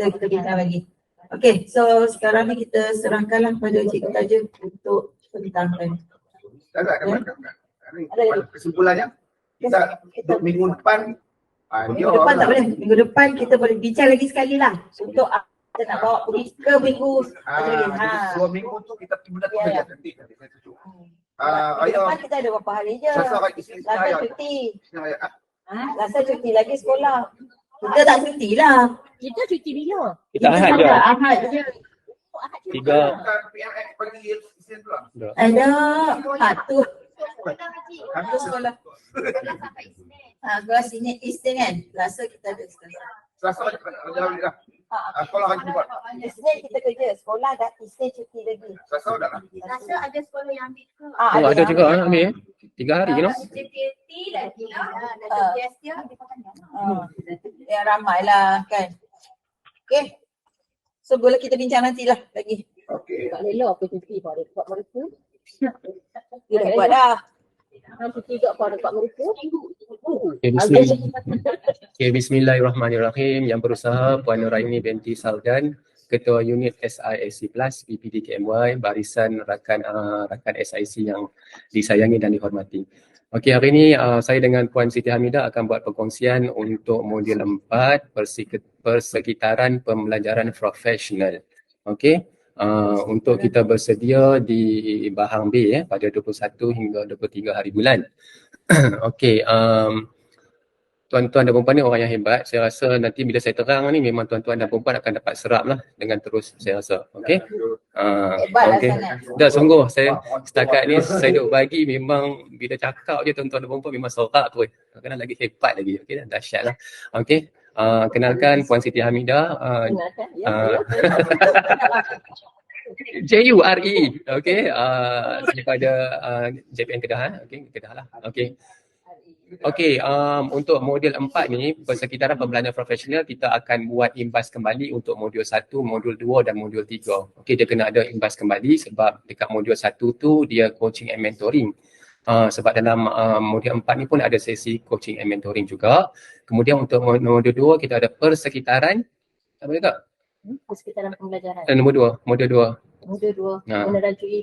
kita bincang lagi. Okey, so sekarang ni kita serahkanlah pada Cikgu Taja untuk pembincangan. Kesimpulannya kita untuk minggu depan minggu depan tak boleh. Minggu depan kita boleh bincang lagi sekali lah untuk kita nak bawa pergi ke minggu dua minggu tu kita benda tu saja nanti saya tunjuk. Minggu depan kita ada berapa hari je. Rasa cuti. Rasa cuti lagi sekolah. Kita tak cuti lah. Kita cuti bila? Kita Ahad je. Ahad je. 3 ada satu sekolah. Kelas ini Isnin kan? Selasa kita ada sekolah. Selasa ada sekolah hari Jumaat. Isnin kita kerja, sekolah dah Isnin cuti lagi. Selasa dah. Rasa ada sekolah yang ambil ke? ada juga ambil 3 hari you know. JPT lagi lah. Ada guest dia. Ya ramai lah kan. Okay. So boleh kita bincang nantilah lagi. Okey. Tak lelok apa cuti pada buat mereka. Dia dah buat dah. Cuti kat pada buat mereka. Okay, bismillahirrahmanirrahim. Yang berusaha Puan Nuraini binti Saldan, Ketua Unit SISC Plus BPD KMY, barisan rakan SIC yang disayangi dan dihormati. Okey, hari ini saya dengan Puan Siti Hamidah akan buat perkongsian untuk modul 4 persekitaran pembelajaran profesional. Okey, untuk kita bersedia di Bahang B pada 21 hingga 23 hari bulan. Okey, tuan-tuan dan perempuan ni orang yang hebat. Saya rasa nanti bila saya terang ni memang tuan-tuan dan perempuan akan dapat serap lah dengan terus saya rasa. Okey. Okey. Dah sungguh saya setakat ni saya duk bagi memang bila cakap je tuan-tuan dan perempuan memang sorak tu. Kena lagi hebat lagi. Okey dah dahsyat lah. Okey. Kenalkan Puan Siti Hamidah. JURE. Okey. Daripada JPN Kedah. Okey, Kedah lah. Okey. Okey, untuk modul 4 ni, persekitaran pembelajaran profesional, kita akan buat imbas kembali untuk modul 1, modul 2 dan modul 3. Okey, dia kena ada imbas kembali sebab dekat modul 1 tu dia coaching and mentoring. Sebab dalam modul 4 ni pun ada sesi coaching and mentoring juga. Kemudian untuk modul 2 kita ada persekitaran, apa dia kak? Persekitaran pembelajaran. Modul 2. Modul 2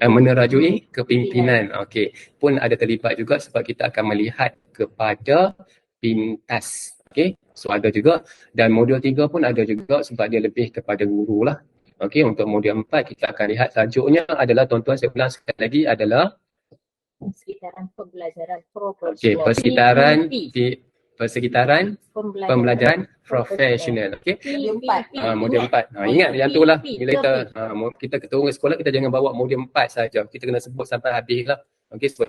menerajui kepimpinan. Okey, pun ada terlibat juga sebab kita akan melihat kepada pintas. Okey, so ada juga, dan modul 3 pun ada juga sebab dia lebih kepada guru lah. Okey, untuk modul 4 kita akan lihat tajuknya adalah, tuan-tuan saya ulang sekali lagi, adalah persekitaran pembelajaran profesional. Okey, persekitaran pembelajaran profesional. Okey. Modul 4. Ingat yang tu lah. Bila kita turun ke sekolah, kita jangan bawa modul 4 saja. Kita kena sebut sampai habis lah. Okey, sebab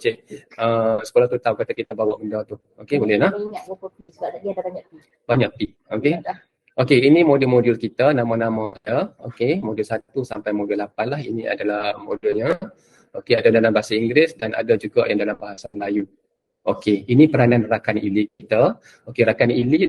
sekolah tu tahu kata kita bawa benda tu. Okey, boleh lah. Banyak P. Okey. Okey, ini modul-modul kita, nama-nama kita. Okey, modul 1 sampai modul 8 lah. Ini adalah modulnya. Okey, ada dalam bahasa Inggeris dan ada juga yang dalam bahasa Melayu. Okey, ini peranan rakan elit kita. Okey, rakan elit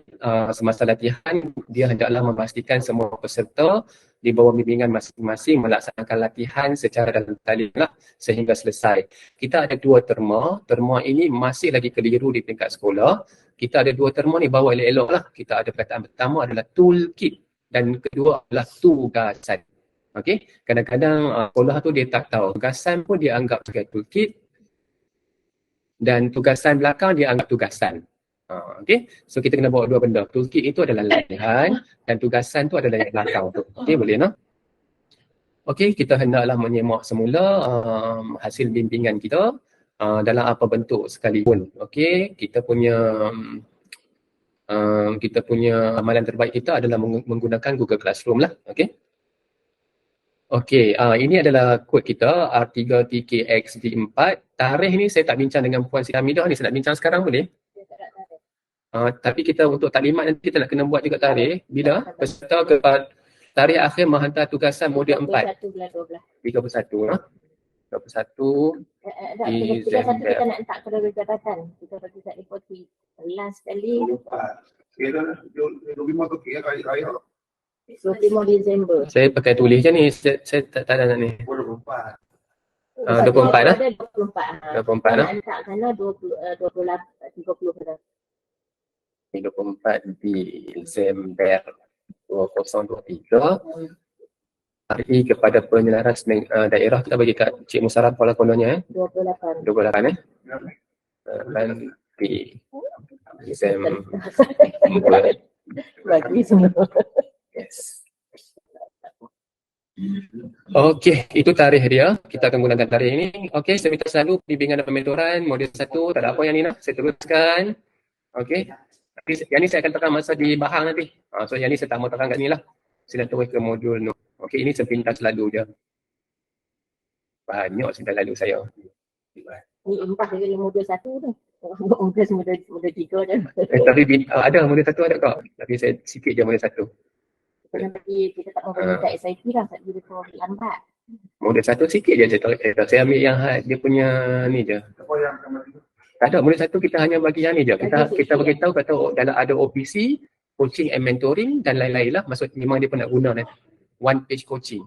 semasa latihan dia hendaklah memastikan semua peserta di bawah bimbingan masing-masing melaksanakan latihan secara dalam talian lah sehingga selesai. Kita ada 2 terma. Terma ini masih lagi keliru di peringkat sekolah. Kita ada 2 terma ni bawa elok-elok lah. Kita ada perkataan pertama adalah toolkit dan kedua adalah tugasan. Okey, kadang-kadang sekolah tu dia tak tahu. Tugasan pun dia anggap sebagai toolkit dan tugasan belakang dia anggap tugasan. Okey, so kita kena bawa 2 benda. Toolkit itu adalah latihan dan tugasan tu adalah yang belakang tu. Okey, boleh no? Okey, kita hendaklah menyemak semula hasil bimbingan kita dalam apa bentuk sekalipun. Okey, kita punya amalan terbaik kita adalah menggunakan Google Classroom lah. Okey. Okey, ini adalah kod kita R3TKXV4. Tarikh ni saya tak bincang dengan Puan Siti Hamidah ni, saya nak bincang sekarang boleh? Tapi kita untuk taklimat nanti kita nak kena buat juga tarikh. Bila? Peserta ke tarikh akhir menghantar tugasan modul 4. 31 lah. 31 Disember. Kita nak letak pada jabatan. Kita bagi kat reporti. Last sekali. Kira 25 tu kira kaya. 25 Disember. Saya pakai tulis je ni. Saya tak ada nak ni. 24. 24 lah. 24 lah. Nak letak sana 30 pada. 24 Disember. 2023 hari kepada penyelaras daerah. Kita bagi kat Cik Musarah pola kononnya 28. 28 dan di Disember. Bagi semua. Yes. Okey, itu tarikh dia. Kita akan gunakan tarikh ini. Okey, saya minta selalu bimbingan dan pementoran modul 1. Tak ada apa yang ni nak. Saya teruskan. Okey. Yang ni saya akan tekan masa di bahang nanti. So yang ni saya tak mau tekan kat ni lah. Sila terus ke modul no. Okey, ini sepintas lalu je. Banyak sepintas lalu saya. Ni empat je dalam modul 1 tu. Modul 3 je. Tapi ada modul 1 ada kak. Tapi saya sikit je modul 1. Kita tak mau minta SIP lah. Sebab dia kau lambat. Modul 1 sikit je saya ambil yang dia punya ni je. Apa yang kamu Tak ada, modul 1 kita hanya bagi yang ni je. Kita bagi tahu kata dalam ada OPC, coaching and mentoring dan lain-lain lah. Maksud memang dia pun nak guna nanti. One page coaching.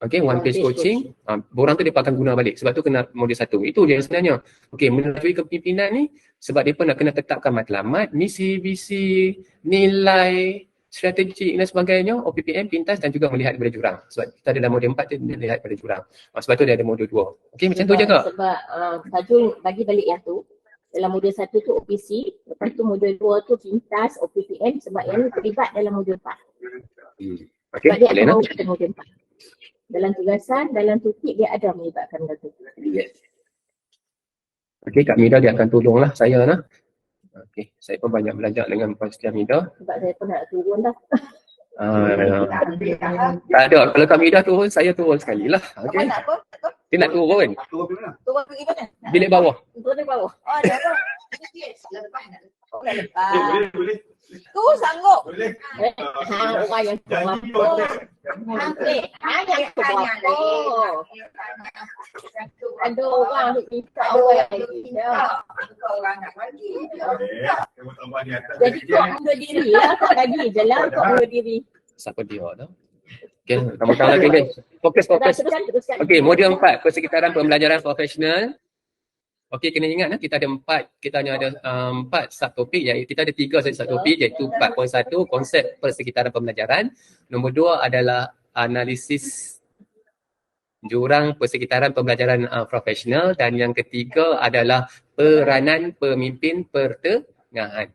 Okay, one page coaching. Borang tu dia akan guna balik. Sebab tu kena modul 1. Itu je sebenarnya. Okay, melalui kepimpinan ni, sebab dia pun nak kena tetapkan matlamat, misi, visi, nilai, strategi dan sebagainya, OPPM, pintas dan juga melihat daripada jurang. Sebab kita ada dalam modul 4 dia melihat daripada jurang. Sebab tu dia ada modul 2. Okey, macam tu je kak? Sebab Fazul bagi balik yang tu. Dalam modul 1 tu OPC, lepas tu modul 2 tu pintas, OPPM sebab yang ni terlibat dalam modul 4. Okey, Sebab dia boleh akan nak? bawa kita modul 4. Dalam tugasan, dalam tutik dia ada melibatkan data. Yes. Okey, Kak Mida dia akan tolonglah saya lah. Okey, saya pun banyak belajar dengan Puan Setia Mida. Sebab saya pun nak turun dah. Tak ada, kalau Kak Mida turun, saya turun sekali lah. Apa Okey, nak apa? dia nak turun. Turun pergi mana? Turun pergi mana? Bilik bawah. Turun di bawah. Oh, ada apa? Lepas nak. Oh, nak lepas. Boleh. Tu sanggup. Boleh. Orang yang keluar. Janji boleh. Hanya keluar. Ada orang yang minta orang lagi. Orang nak bagi. Kamu tambah di atas. Jadi kau mundur diri lah. Kau lagi je lah kau mundur diri. Siapa dia tu? Okey, kamu tahu lagi guys. Fokus. Teruskan. Okey, modul 4, persekitaran pembelajaran profesional. Okey, kena ingat kita ada 4, kita hanya ada 4 subtopik, iaitu kita ada 3 saja subtopik, iaitu 4.1 konsep persekitaran pembelajaran. Nombor 2 adalah analisis jurang persekitaran pembelajaran profesional dan yang ketiga adalah peranan pemimpin pertengahan.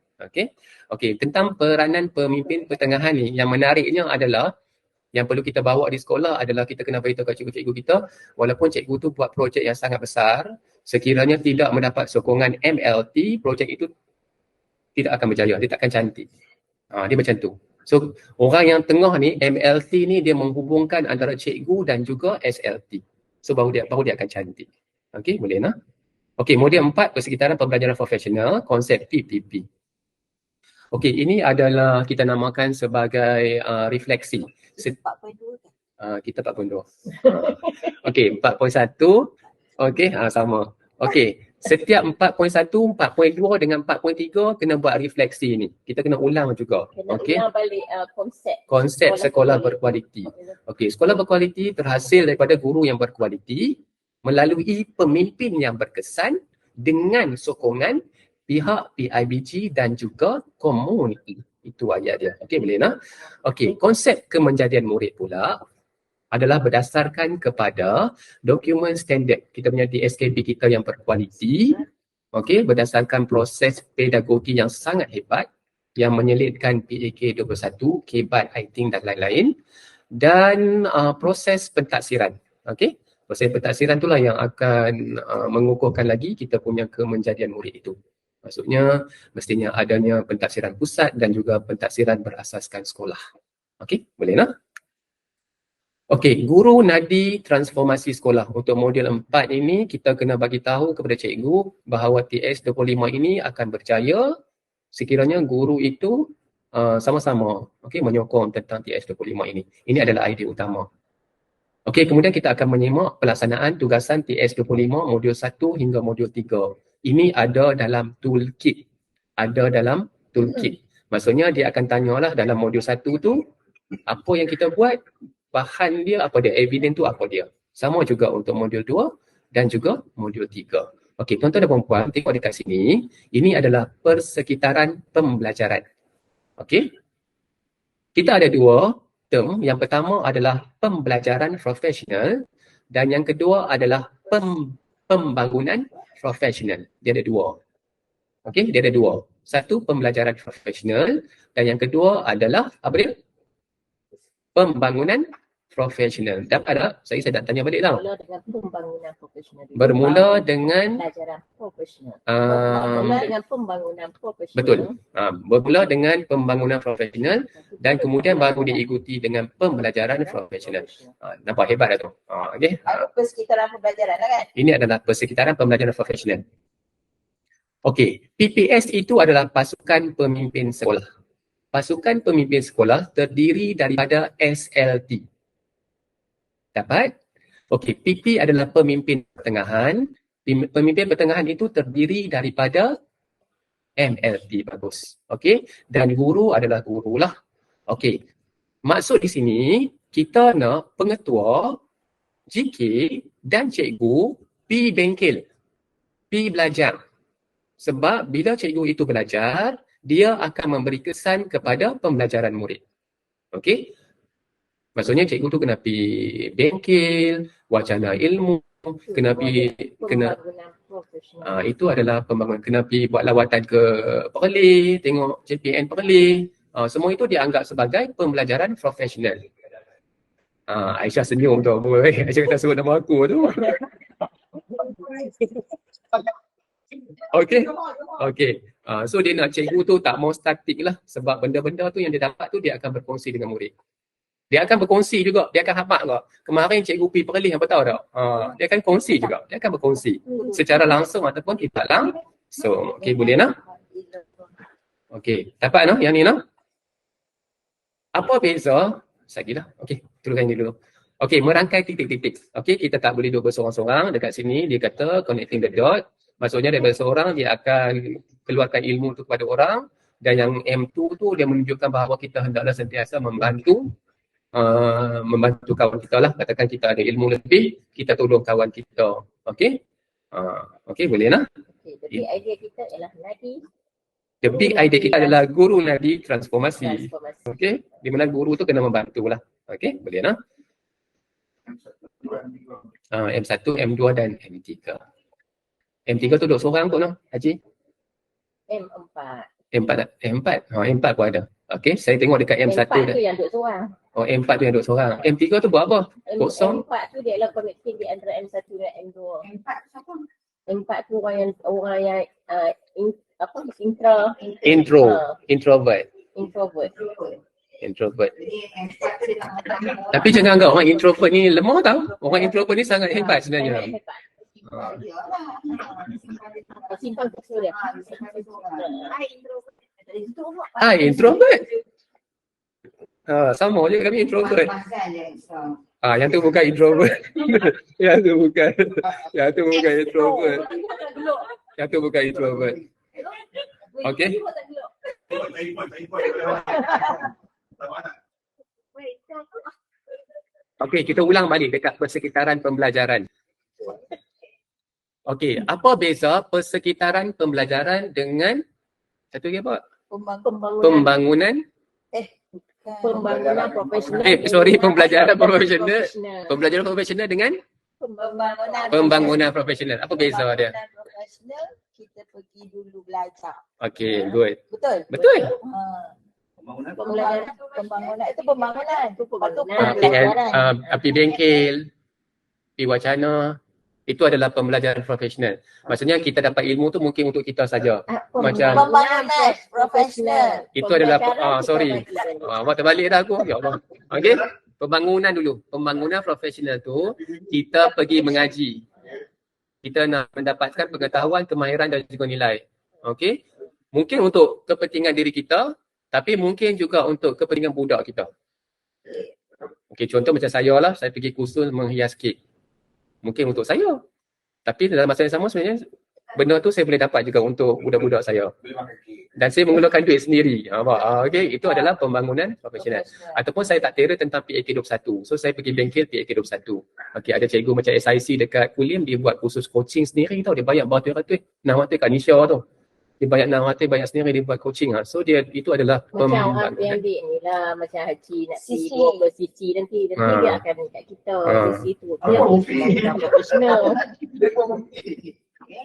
Okey, tentang peranan pemimpin pertengahan ni yang menariknya adalah yang perlu kita bawa di sekolah adalah kita kena beritahu kat cikgu-cikgu kita walaupun cikgu tu buat projek yang sangat besar, sekiranya tidak mendapat sokongan MLT, projek itu tidak akan berjaya, dia tak akan cantik. Dia macam tu. So, orang yang tengah ni, MLT ni dia menghubungkan antara cikgu dan juga SLT. So, baru dia akan cantik. Okey, boleh nak? Okey, modul 4, persekitaran pembelajaran profesional, konsep PPP. Okey, ini adalah kita namakan sebagai refleksi. 4.2 kan? Kita 4.2. Okey, 4.1. Okey, sama. Okey, setiap 4.1, 4.2 dengan 4.3 kena buat refleksi ni. Kita kena ulang juga. Okey. Kena balik Konsep sekolah berkualiti. Okey, sekolah berkualiti terhasil daripada guru yang berkualiti melalui pemimpin yang berkesan dengan sokongan pihak PIBG dan juga komuniti. Itu ayat dia. Okey, boleh nak? Okey, konsep kemenjadian murid pula adalah berdasarkan kepada dokumen standard kita punya DSKP kita yang berkualiti. Okey, berdasarkan proses pedagogi yang sangat hebat yang menyelitkan PAK 21, KBAT, ITING dan lain-lain dan proses pentaksiran. Okey, proses pentaksiran itulah yang akan mengukuhkan lagi kita punya kemenjadian murid itu. Maksudnya mestinya adanya pentaksiran pusat dan juga pentaksiran berasaskan sekolah. Okey, boleh nak? Okey, guru nadi transformasi sekolah. Untuk modul 4 ini kita kena bagi tahu kepada cikgu bahawa TS25 ini akan berjaya sekiranya guru itu sama-sama menyokong tentang TS25 ini. Ini adalah idea utama. Okey, kemudian kita akan menyimak pelaksanaan tugasan TS25 modul 1 hingga modul 3. Ini ada dalam toolkit. Maksudnya dia akan tanyalah dalam modul 1 tu apa yang kita buat, bahan dia apa dia, evidence tu apa dia. Sama juga untuk modul 2 dan juga modul 3. Okey, tuan-tuan dan puan-puan, tengok dekat sini. Ini adalah persekitaran pembelajaran. Okey. Kita ada dua term. Yang pertama adalah pembelajaran profesional dan yang kedua adalah pembangunan profesional. Dia ada dua. Okey, dia ada dua. Satu pembelajaran profesional dan yang kedua adalah apa dia? Pembangunan profesional. Dapat tak? Saya nak tanya balik tau. Bermula dengan pembangunan profesional. Bermula dengan pembelajaran profesional. Bermula dengan pembangunan profesional. betul. Bermula dengan pembangunan profesional dan kemudian baru diikuti dengan pembelajaran profesional. Nampak hebat dah tu. Okey. Persekitaran pembelajaran lah kan? Ini adalah persekitaran pembelajaran profesional. Okey, PPS itu adalah pasukan pemimpin sekolah. Pasukan pemimpin sekolah terdiri daripada SLT. Dapat? Okey, PP adalah pemimpin pertengahan. Pemimpin pertengahan itu terdiri daripada MLT. Bagus. Okey, dan guru adalah guru lah. Okey, maksud di sini kita nak pengetua, GK dan cikgu pi bengkel, pi belajar. Sebab bila cikgu itu belajar, dia akan memberi kesan kepada pembelajaran murid. Okey? Maksudnya cikgu tu kena pergi bengkel, wacana ilmu, kena itu adalah pembangunan. Kena pergi buat lawatan ke Perlis, tengok JPN Perlis. Semua itu dianggap sebagai pembelajaran profesional. Aisyah senyum tu apa. Aisyah kata sebut nama aku tu. Okey. So dia nak cikgu tu tak mau statik lah. Sebab benda-benda tu yang dia dapat tu dia akan berkongsi dengan murid. Dia akan berkongsi juga. Dia akan hamak juga. Kemarin cikgu pergi Perlis, apa tahu tak? Dia akan kongsi juga. Dia akan berkongsi. Secara langsung ataupun tidak langsung. Okey, boleh nak? Okey, dapat nak yang ni nak? Apa beza? Sagilah. Okey, teruskan ini dulu. Okey, merangkai titik-titik. Okey, kita tak boleh duduk bersorang-sorang. Dekat sini dia kata connecting the dot. Maksudnya daripada seorang dia akan keluarkan ilmu tu kepada orang. Dan yang M2 tu dia menunjukkan bahawa kita hendaklah sentiasa membantu kawan kita lah. Katakan kita ada ilmu lebih, kita tolong kawan kita. Okey? Okey, boleh nak? Okay, the big idea kita ialah nadi. The big idea kita adalah guru nadi transformasi. Okey? Di mana guru tu kena membantu lah. Okey, boleh nak? M1, M2 dan M3. M3 tu duduk seorang kot no, Haji? M4. M4 tak? M4? M4 pun ada. Okey, saya tengok dekat M1 M4 tu yang duduk seorang. Oh, M4 tu yang duduk seorang. M3 tu buat apa? Kosong? M4 tu dia ialah connecting di antara M1 dan M2. M4 siapa? M4 tu orang yang introvert. Tapi jangan anggap orang introvert ni lemah tau. Orang introvert ni sangat hebat sebenarnya. Simpan kecil dia. Introvert. Sama je kami introvert. Yang tu bukan introvert. Yang tu bukan introvert. Yang tu bukan introvert. Okey. Okey, kita ulang balik dekat persekitaran pembelajaran. Okey, apa beza persekitaran pembelajaran dengan satu lagi apa? Pembangunan profesional. Pembelajaran profesional. Pembelajaran profesional dengan pembangunan profesional. Apa beza dia? Profesional kita pergi dulu belajar. Okey, good. Betul. Pembelajaran itu pembangunan. Api bengkel, api wacana. Itu adalah pembelajaran profesional. Maksudnya kita dapat ilmu tu mungkin untuk kita saja. Macam pembangunan profesional. Itu adalah awak terbalik dah aku. Ya Allah. Okey. Pembangunan dulu. Pembangunan profesional tu kita pergi mengaji. Kita nak mendapatkan pengetahuan, kemahiran dan juga nilai. Okey. Mungkin untuk kepentingan diri kita, tapi mungkin juga untuk kepentingan budak kita. Okey, contoh macam saya lah, saya pergi kursus menghias kek. Mungkin untuk saya. Tapi dalam masa yang sama sebenarnya benda tu saya boleh dapat juga untuk budak-budak saya. Dan saya mengeluarkan duit sendiri. Okey, itu adalah pembangunan profesional. Ataupun saya tak tera tentang PAK21. So saya pergi bengkel PAK21. Okey, ada cikgu macam SIC dekat Kulim, dia buat kursus coaching sendiri tau. Dia bayar berapa ratus. Nama tu kat Nisha tu. Dia banyak nak mati, banyak sendiri dia buat coaching So dia itu adalah macam orang PMD ni lah, macam Haji nak pergi ke Sisi nanti dia akan kat kita Sisi tu dia profesional.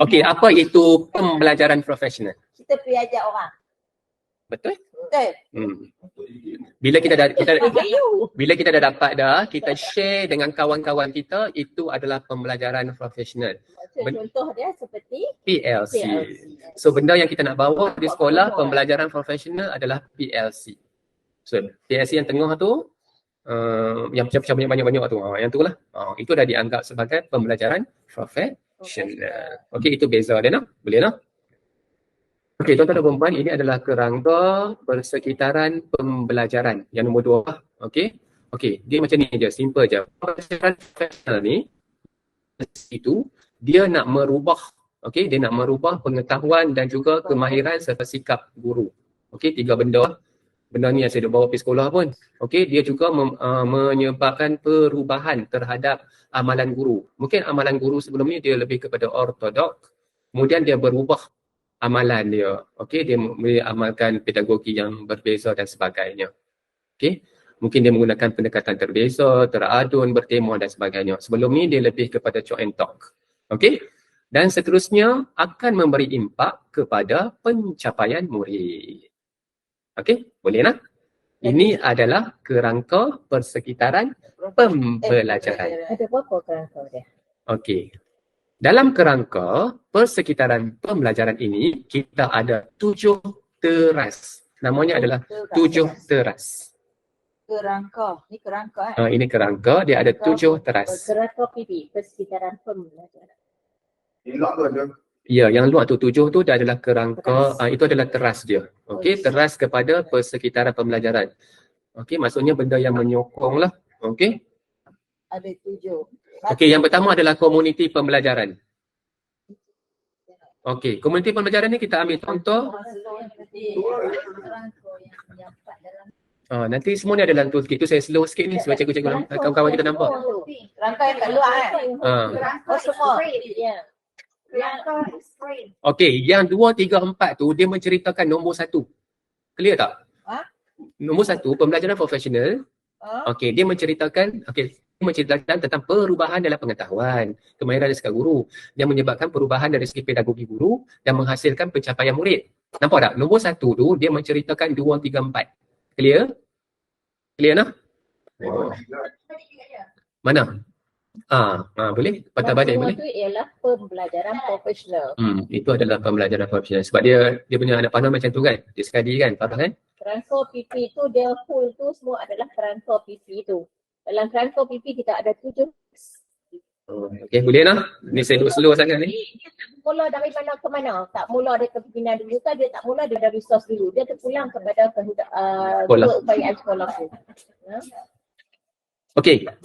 Okey, apa itu pembelajaran profesional? Kita pergi ajak orang. Betul? Betul. Bila kita dah dapat kita share dengan kawan-kawan kita, itu adalah pembelajaran profesional. Contoh dia seperti PLC. So benda yang kita nak bawa di sekolah pembelajaran profesional adalah PLC. So PLC yang tengah tu yang pecah-pecah banyak-banyak tu, yang tu lah. Itu dah dianggap sebagai pembelajaran profesional. Okey, itu beza dia nak? Boleh nak? Okey, tuan-tuan dan puan-puan, ini adalah kerangka persekitaran pembelajaran yang nombor 2. Okey, dia macam ni je, simple je. Pembelajaran profesional ni itu dia nak merubah, dia nak merubah pengetahuan dan juga kemahiran serta sikap guru. 3 benda. Benda ni yang saya dah bawa pergi sekolah pun. Dia juga menyebabkan perubahan terhadap amalan guru. Mungkin amalan guru sebelum ni dia lebih kepada ortodok, kemudian dia berubah amalan dia. Dia amalkan pedagogi yang berbeza dan sebagainya. Mungkin dia menggunakan pendekatan terbeza, teradun, bertema dan sebagainya. Sebelum ni dia lebih kepada talk and talk. Dan seterusnya akan memberi impak kepada pencapaian murid. Boleh nak? Ini adalah kerangka persekitaran pembelajaran. Ada berapa kerangka dia? Dalam kerangka persekitaran pembelajaran ini, kita ada 7 teras. Namanya adalah 7 teras. Kerangka. Ni kerangka Ini kerangka, dia ada 7 teras. Kerangka PB, persekitaran pembelajaran. Ya, yang luar tu 7 tu dia adalah kerangka, itu adalah teras dia. Teras kepada persekitaran pembelajaran. Maksudnya benda yang menyokong lah. Ada 7. Yang pertama adalah komuniti pembelajaran. Komuniti pembelajaran ni kita ambil contoh. Nanti semua ni ada dalam toolkit tu, saya slow sikit ni supaya cikgu-cikgu kawan-kawan kita nampak. Kerangka yang kat luar semua. Yang 2, 3, 4 tu dia menceritakan nombor 1. Clear tak? Nombor 1 pembelajaran profesional. Dia menceritakan tentang perubahan dalam pengetahuan, kemahiran dari sikap guru yang menyebabkan perubahan dari segi pedagogi guru dan menghasilkan pencapaian murid. Nampak tak? Nombor 1 tu dia menceritakan 2, 3, 4. Clear? Clear nak? Mana? Boleh? Patah balik boleh? Itu ialah pembelajaran profesional. Itu adalah pembelajaran profesional. Sebab dia punya anak panah macam tu kan? Dia sekali kan? Faham kan? Kerangka PP tu dia full tu semua adalah kerangka PP tu. Dalam kerangka PP kita ada 7. Boleh lah. Ni saya slow sangat ni. Mula dari mana ke mana? Tak mula dari kepimpinan dulu kan? Dia tak mula dari resource dulu. Dia terpulang kepada keupayaan sekolah tu.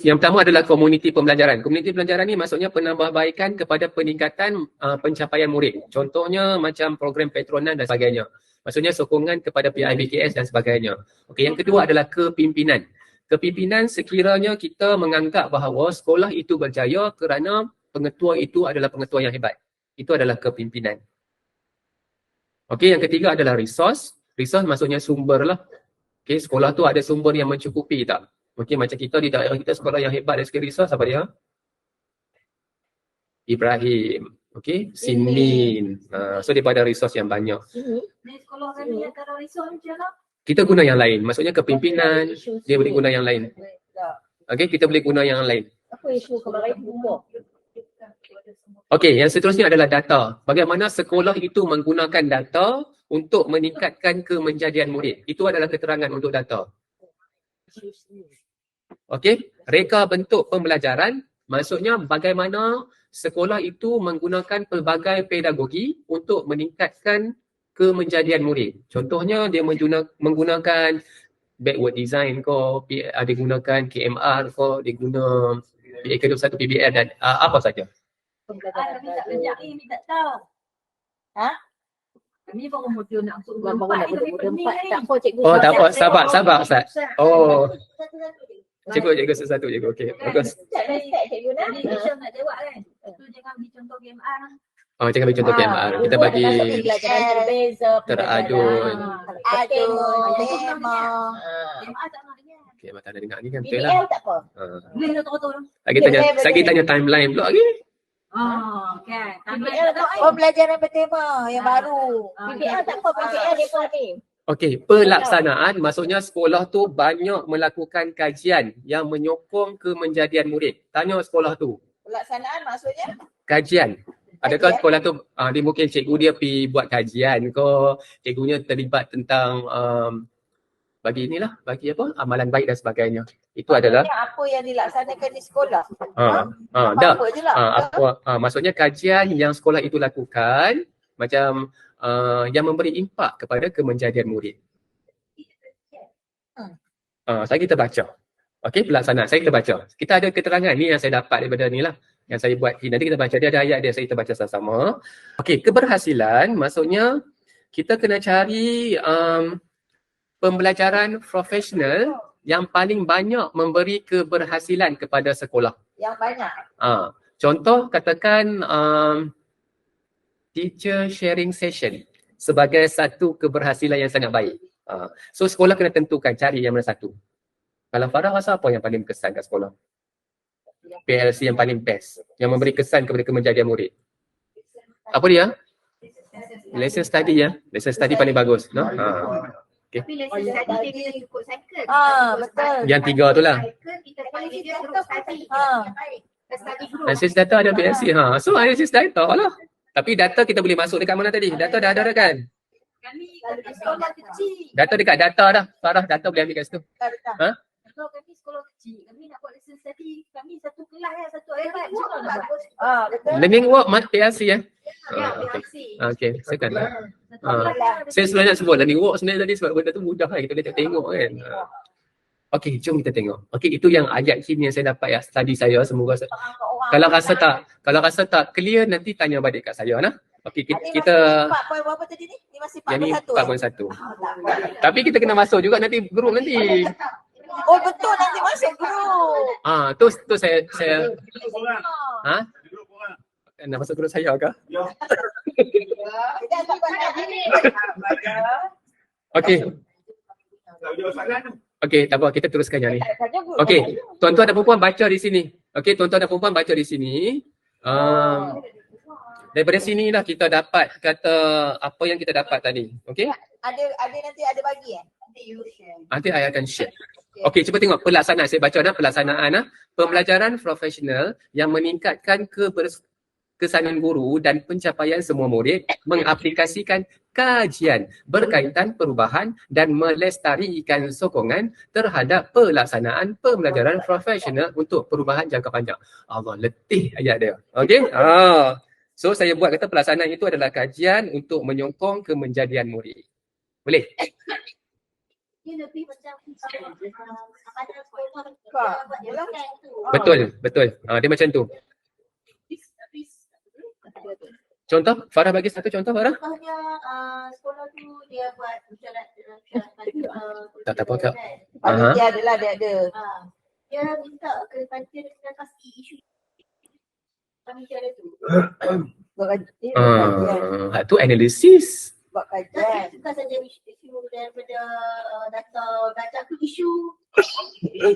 Yang pertama adalah komuniti pembelajaran. Komuniti pembelajaran ni maksudnya penambahbaikan kepada peningkatan pencapaian murid. Contohnya macam program patronan dan sebagainya. Maksudnya sokongan kepada PIBKS dan sebagainya. Yang kedua adalah kepimpinan. Kepimpinan sekiranya kita menganggap bahawa sekolah itu berjaya kerana pengetua itu adalah pengetua yang hebat. Itu adalah kepimpinan. Yang ketiga adalah resource. Resource maksudnya sumber lah. Sekolah tu ada sumber yang mencukupi tak? Macam kita di daerah kita sekolah yang hebat dari segi resource apa dia? Ibrahim. Sinin. So daripada resource yang banyak. Ni sekolah kami yang ada resource macam mana? Kita guna yang lain. Maksudnya kepimpinan, dia boleh guna yang lain. Kita boleh guna yang lain. Apa isu kemarin buka? Yang seterusnya adalah data. Bagaimana sekolah itu menggunakan data untuk meningkatkan kemenjadian murid. Itu adalah keterangan untuk data. Reka bentuk pembelajaran maksudnya bagaimana sekolah itu menggunakan pelbagai pedagogi untuk meningkatkan kemenjadian murid. Contohnya dia menggunakan backward design dia gunakan KMR dia guna PA21 PBL dan apa saja. Kami tak tahu. Kami baru modul nak masuk Baru nak modul 4. Tak apa cikgu. Tak apa, sabar Ustaz. Cikgu satu cikgu. Bagus. Cikgu nak Nak jawab kan? Tu jangan ambil contoh KMR. Oh, jangan bagi contoh PMR. Kita bagi pelajaran berbeza, teradun. Tema. Okay, Abang tak ada dengar ni kan betul lah. BBL tak apa. Lagi tanya timeline pula lagi. BBL tak apa. Oh, pelajaran bertema yang baru. BBL tak apa. BBL dia pun ni. Okey, pelaksanaan maksudnya sekolah tu banyak melakukan kajian yang menyokong kemenjadian murid. Tanya sekolah tu. Pelaksanaan maksudnya? Kajian. Adakah sekolah tu dia mungkin cikgu dia pergi buat kajian ke, cikgunya terlibat tentang bagi apa? Amalan baik dan sebagainya. Itu adalah Apa yang dilaksanakan di sekolah? dah. Apa je lah. Maksudnya kajian yang sekolah itu lakukan macam yang memberi impak kepada kemenjadian murid. Saya kita baca. Okey, pelaksanaan. Saya kita baca. Kita ada keterangan ni yang saya dapat daripada ni lah. Yang saya buat ni. Nanti kita baca. Dia ada ayat dia. Kita baca sama-sama. Okey, keberhasilan maksudnya kita kena cari pembelajaran profesional yang paling banyak memberi keberhasilan kepada sekolah. Yang banyak. Contoh katakan teacher sharing session sebagai satu keberhasilan yang sangat baik. So sekolah kena tentukan cari yang mana satu. Kalau Farah rasa apa yang paling berkesan kat sekolah? PLC yang paling best, yang memberi kesan kepada kemenjadian murid. Apa dia? Lesson study ya. Lesson study paling bagus, no? Okay. Tapi lesson study dia kena cukup cycle. Betul. Yang tiga tu lah. Kita panggil dia group study. Study group. Analysis data ada PLC. So analysis data lah. Tapi data kita boleh masuk dekat mana tadi? Data dah ada kan? Kami sekolah kecil. Data dekat data dah. Farah data boleh ambil kat situ. Kalau kami sekolah kecil, kami nak buat lesson study, kami satu kelas satu ayat. Betul. Learning work PLC ya? PLC. Okay, saya kan. Saya sebenarnya nak sebut learning work sebenarnya tadi sebab benda tu mudah kan, kita boleh tengok kan. Okey, jom kita tengok. Okey, itu yang ayat kini yang saya dapat ya, study saya. Semoga kalau rasa tak clear nanti tanya balik kat saya nah. Okey, kita 4 berapa tadi ni? Ni masih 4.1. yang ni 4.1. Tapi kita kena masuk juga nanti grup nanti. Oh betul, nanti masuk grup. Tu saya nak masuk grup saya ke? Okey. Okey, tak apa, kita teruskan yang ni. Okey, tuan-tuan dan perempuan baca di sini. Okey, tuan-tuan dan perempuan baca di sini. Daripada sini lah kita dapat kata apa yang kita dapat tadi. Okey? Ada nanti ada bagi Nanti saya akan share. Okey, cuba tengok pelaksanaan. Saya baca pelaksanaan. Pembelajaran profesional yang meningkatkan kesanan guru dan pencapaian semua murid mengaplikasikan kajian berkaitan perubahan dan melestarikan sokongan terhadap pelaksanaan pembelajaran profesional untuk perubahan jangka panjang. Allah, letih ayat dia. Okey? So saya buat kata pelaksanaan itu adalah kajian untuk menyokong kemenjadian murid. Boleh? Dia lebih macam Betul. Dia macam tu. Contoh, Farah bagi satu contoh Farah. Contohnya sekolah tu dia buat Tak apa kak. Dia adalah dia ada. Dia minta ke panitia dengan kasih isu panitia dia tu. Tu analisis. Buat kajian. Bukan saja isu daripada data tu isu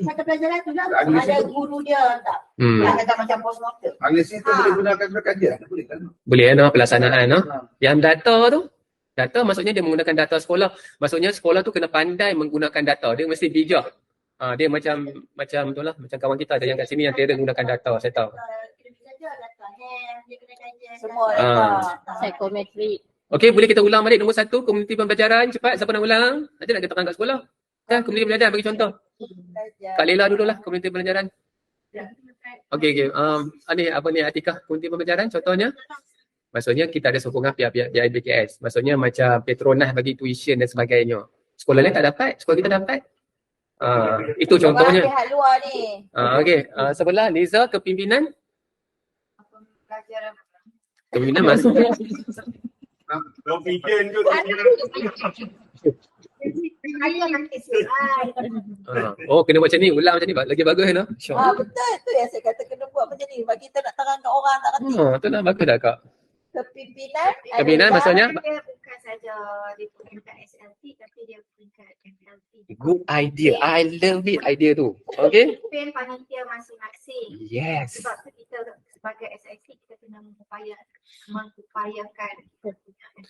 mata pelajaran tu lah. Ada guru dia tak? Kata macam postmortem. Analisis tu boleh gunakan untuk kajian? Boleh kan? Boleh pelaksanaan Yang data tu, data maksudnya dia menggunakan data sekolah. Maksudnya sekolah tu kena pandai menggunakan data. Dia mesti bijak. Dia macam tu lah. Macam kawan kita ada yang kat sini yang dia menggunakan data, saya tahu. Semua data. Psikometrik. Okey, boleh kita ulang balik nombor 1, komuniti pembelajaran. Cepat, siapa nak ulang? Nanti nak katakan kat sekolah. Kan, komuniti pembelajaran, bagi contoh. Kak Lela dululah, komuniti pembelajaran. Okey. Apa ni Atikah, komuniti pembelajaran contohnya? Maksudnya kita ada sokongan pihak-pihak BKS. Maksudnya macam Petronas bagi tuition dan sebagainya. Sekolah lain tak dapat, sekolah kita dapat. Itu contohnya. Pihak luar ni. Okey, sebelah Liza kepimpinan. Kepimpinan masuk. Confident tu. Kena buat macam ni, ulang macam ni lagi bagus kan? Betul, tu yang saya kata kena buat macam ni. Bagi kita nak terang kat orang tak reti. Tu lah bagus dah kak. Kepimpinan maksudnya? Dia bukan saja di peringkat SLT tapi dia peringkat MLT. Good idea. I love it idea tu. Okay? Pin panitia masing-masing. Yes. Sebab tu kita sebagai SIC kita kena mengupayakan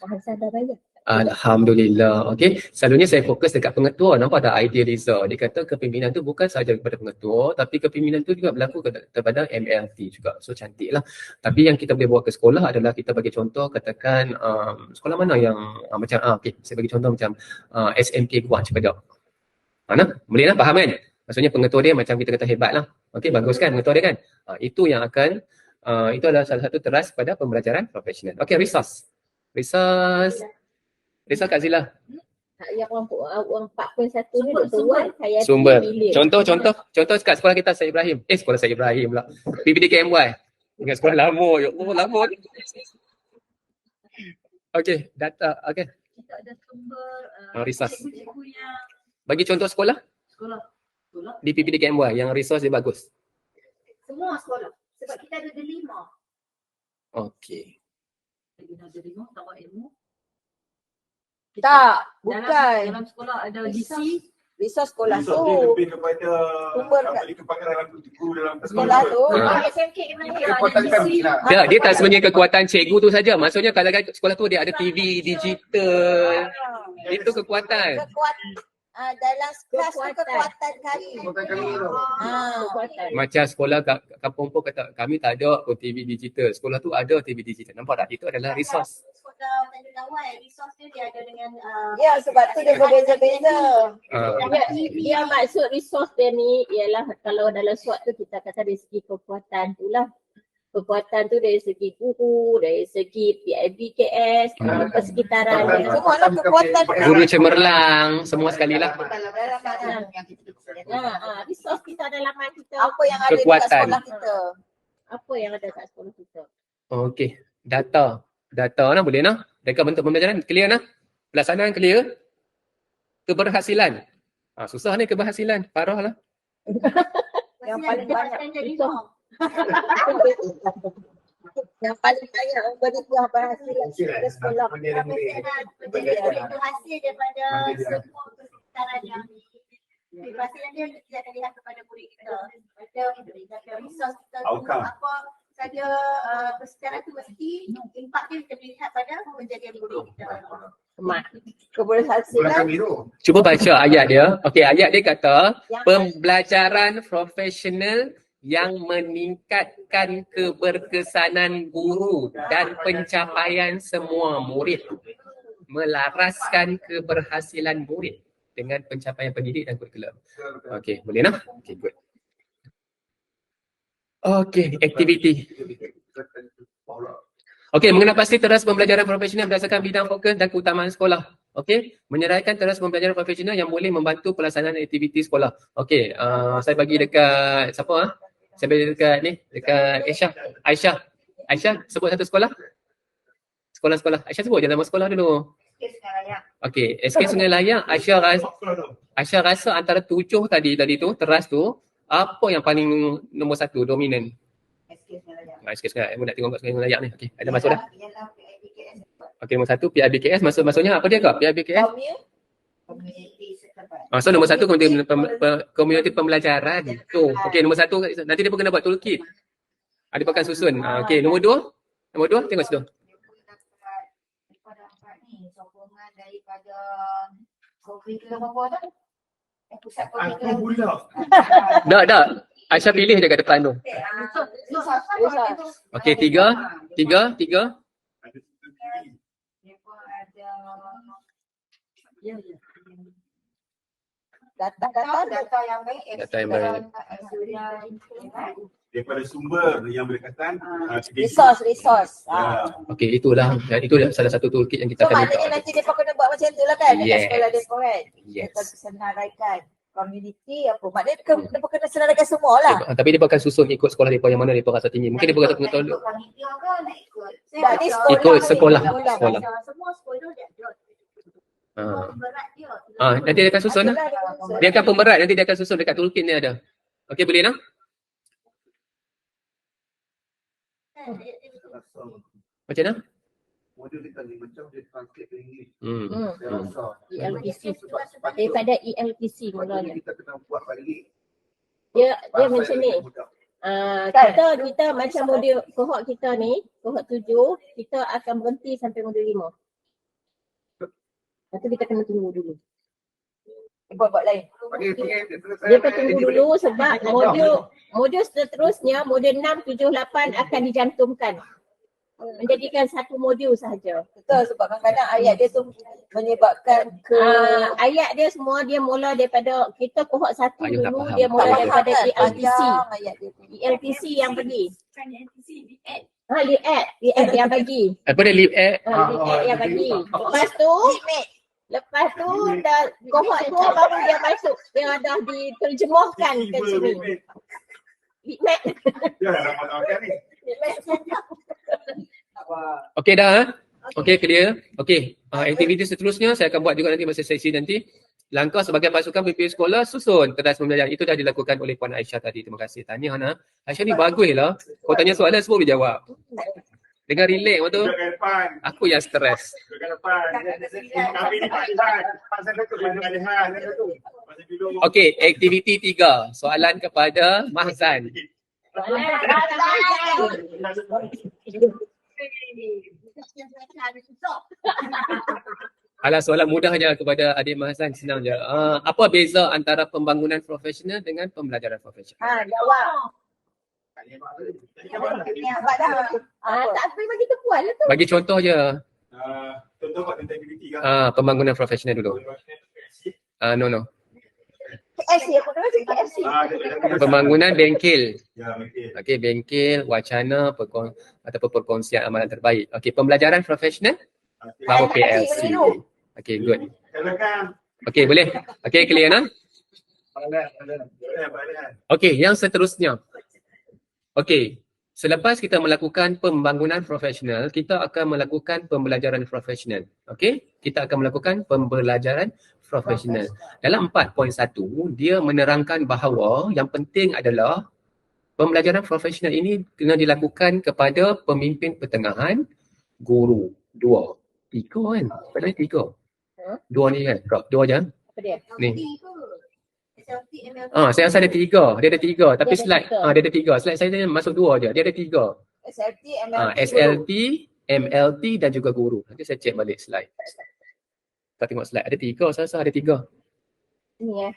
Bahasan dah banyak. Alhamdulillah. Okey. Selalunya saya fokus dekat pengetua. Nampak tak idea Liza? Dia kata kepimpinan tu bukan sahaja kepada pengetua, tapi kepimpinan tu juga berlaku kepada MLT juga. So cantik lah. Tapi yang kita boleh bawa ke sekolah adalah kita bagi contoh, katakan sekolah mana yang okey, saya bagi contoh macam SMK Guang Cepadak. Mana? Boleh lah, faham kan? Maksudnya pengetua dia macam kita kata hebat lah. Okey, bagus kan pengetua dia kan? Itu yang akan, itu adalah salah satu teras pada pembelajaran profesional. Okey, resource. Resource Kak Zila. Yang orang 4.1 ni Dr. Wan, saya Sumber. pilih. Contoh kat sekolah kita Syed Ibrahim. Sekolah Syed Ibrahim pula. PPDKMY. Ingat sekolah lama. Ya Allah, lama ni. Okey, data. Okey. Kita ada sumber Resource. cikgu-cikgu yang Bagi contoh sekolah sekolah. di PPDKMY yang resource dia bagus. semua sekolah. Sebab kita ada 5. Okey. Kita ada ilmu, tambah ilmu. Tak, bukan. Dalam sekolah ada DC. Resource sekolah Resource tu. dia lebih kepada Sumber apa dia kepakai dalam guru dalam Sekolah tu. SMK kena Kekuatan kami lah. Dia tak sebenarnya kekuatan cikgu tu saja. Maksudnya kalau kat sekolah tu dia ada TV digital. Itu kekuatan. Dalam kelas tu kekuatan kami. Kekuatan kami tu. Kekuatan. Macam sekolah kat kampung pun kata kami tak ada pun TV digital. Sekolah tu ada TV digital. Nampak tak? Itu adalah resource. Sekolah Tanjung Awal, resource dia ada dengan Ya, sebab tu dia berbeza-beza. Dia maksud resource dia ni ialah kalau dalam SWOT tu kita kata dari segi kekuatan tu lah. Kekuatan tu dari segi guru, dari segi PIBKS, persekitaran dia. Semua lah kekuatan. Guru cemerlang, semua sekali lah. Resource kita dalaman kita. Apa yang ada Kekuatan. dekat sekolah kita. Apa yang ada kat sekolah kita. Okey. Data nah boleh nah. Dekat bentuk pembelajaran clear nah. Pelaksanaan clear. Keberhasilan. Susah ni keberhasilan. Parah lah. Yang paling banyak yang paling banyak memberi buah berhasilan pada sekolah. itu hasil daripada semua persekitaran yang hasil dia kita akan lihat kepada murid kita. Ada resource kita tu apa saja persekitaran tu mesti impact dia kita lihat pada kejadian murid kita. Keberhasilan Cuba baca ayat dia. Okey, ayat dia kata pembelajaran profesional yang meningkatkan keberkesanan guru dan pencapaian semua murid, melaraskan keberhasilan murid dengan pencapaian pendidik dan kurikulum. Okey, boleh nah? Okey, good. Okey, aktiviti. Okey, mengenal pasti teras pembelajaran profesional berdasarkan bidang fokus dan keutamaan sekolah. Okey, menyerahkan teras pembelajaran profesional yang boleh membantu pelaksanaan aktiviti sekolah. Okey, saya bagi dekat siapa? Saya bagi dekat ni, dekat Aisyah, sebut satu sekolah. Sekolah-sekolah. Aisyah sebut je nama sekolah dulu. Okey, SK Sungai Layak. Aisyah rasa antara 7 tadi tu, teras tu, apa yang paling nombor 1 dominan? SK Sungai Layak. Nak tengok kat Sungai Layak ni. Okey, ada masuk dah. Okey, nombor 1 PIBKS. Maksudnya apa dia kak? PIBKS? So nombor 1 komuniti pembelajaran. Tu. Okey, nombor 1 nanti dia pun kena buat toolkit. Dia pakai susun. Okey, nombor 2 tengok situ. Sokongan daripada kurikulum apa dah? Pusat Aku kurikulum. pula. Tak. Aisyah pilih je kat depan tu. Okey, 3. Data yang baik. Data yang baik. Daripada sumber yang berdekatan. resource. Okey, itu salah satu toolkit yang kita So akan maknanya minta. nanti mereka kena buat macam tu lah kan dekat Yes. sekolah mereka kan. Yes. Mereka senaraikan community apa. Maknanya mereka kena senaraikan semua lah. Tapi dia akan susun ikut sekolah mereka yang mana mereka rasa tinggi. Mungkin dia rasa pengetahuan dulu. Tak, ni Ikut sekolah. Semua sekolah dia ada. Berat dia. Nanti dia akan susun lah. Dia akan pemberat, nanti dia akan susun dekat toolkit ni ada. Okey, boleh nak? Macam mana? modul kita ni macam dia translate ke English. Hmm. Saya rasa. ELTC. Daripada ELTC mulanya. Kita kena buat balik. Dia Bahasa macam yang ni. lebih mudah. Kita macam modul kohort kita ni, kohort 7, kita akan berhenti sampai modul 5. Lepas tu kita kena tunggu dulu. Buat lain. Dia kena tunggu dulu sebab modul seterusnya, modul 6, 7, 8 akan dijantumkan. Menjadikan satu modul sahaja. Betul, sebab kadang-kadang ayat dia tu menyebabkan Ayat dia semua dia mula daripada kita kohort 1 Ayuh, tak dulu, faham. dia mula tak daripada faham kan? ELTC. Panjang ayat dia tu. ELTC yang pergi. Liat yang bagi. Apa dia leave at? Liat yang bagi. Lepas tu dah kohort 2 baru dia masuk. Dia dah diterjemahkan ke sini. Litmat. Okey dah. Okey clear. Okey. Aktiviti seterusnya saya akan buat juga nanti masa sesi nanti. Langkah sebagai pasukan pimpinan sekolah susun kedas pembelajaran. Itu dah dilakukan oleh Puan Aisyah tadi. Terima kasih. Tanya Hana. Aisyah ni baguslah. Kau tanya soalan semua boleh jawab. Dengan relax waktu. Aku yang stres. Okey, aktiviti 3. Soalan kepada Mahzan. Alah, soalan mudah je kepada adik Mahzan, senang je. Apa beza antara pembangunan profesional dengan pembelajaran profesional? Jawab. Tak boleh bagi tepuan lah tu. Bagi contoh je. Contoh buat tentang aktiviti kan. Pembangunan profesional dulu. No. KFC, aku dengar cakap KFC. Pembangunan bengkel. Ya, okey. Okey, bengkel, wacana, ataupun perkongsian amalan terbaik. Okey, pembelajaran profesional, baru PLC. Okey, good. Okey, boleh. Okey, clear nah? Okey, yang seterusnya. Okey, selepas kita melakukan pembangunan profesional, kita akan melakukan pembelajaran profesional. Okey, kita akan melakukan pembelajaran profesional. Dalam 4.1, dia menerangkan bahawa yang penting adalah pembelajaran profesional ini kena dilakukan kepada pemimpin pertengahan, guru. 2. 3 kan? Padahal 3. 2 ni kan? Drop 2 je. Apa dia? Ni. SLT, MLT. Saya rasa ada 3. Dia ada 3. Tapi Dia ada slide, 3. dia ada 3. Slide saya ni masuk 2 je. Dia ada 3. SLT, MLT. SLT, MLT dan juga guru. Nanti saya check balik slide. Kita tengok slide. Ada 3. Saya rasa ada 3. Ni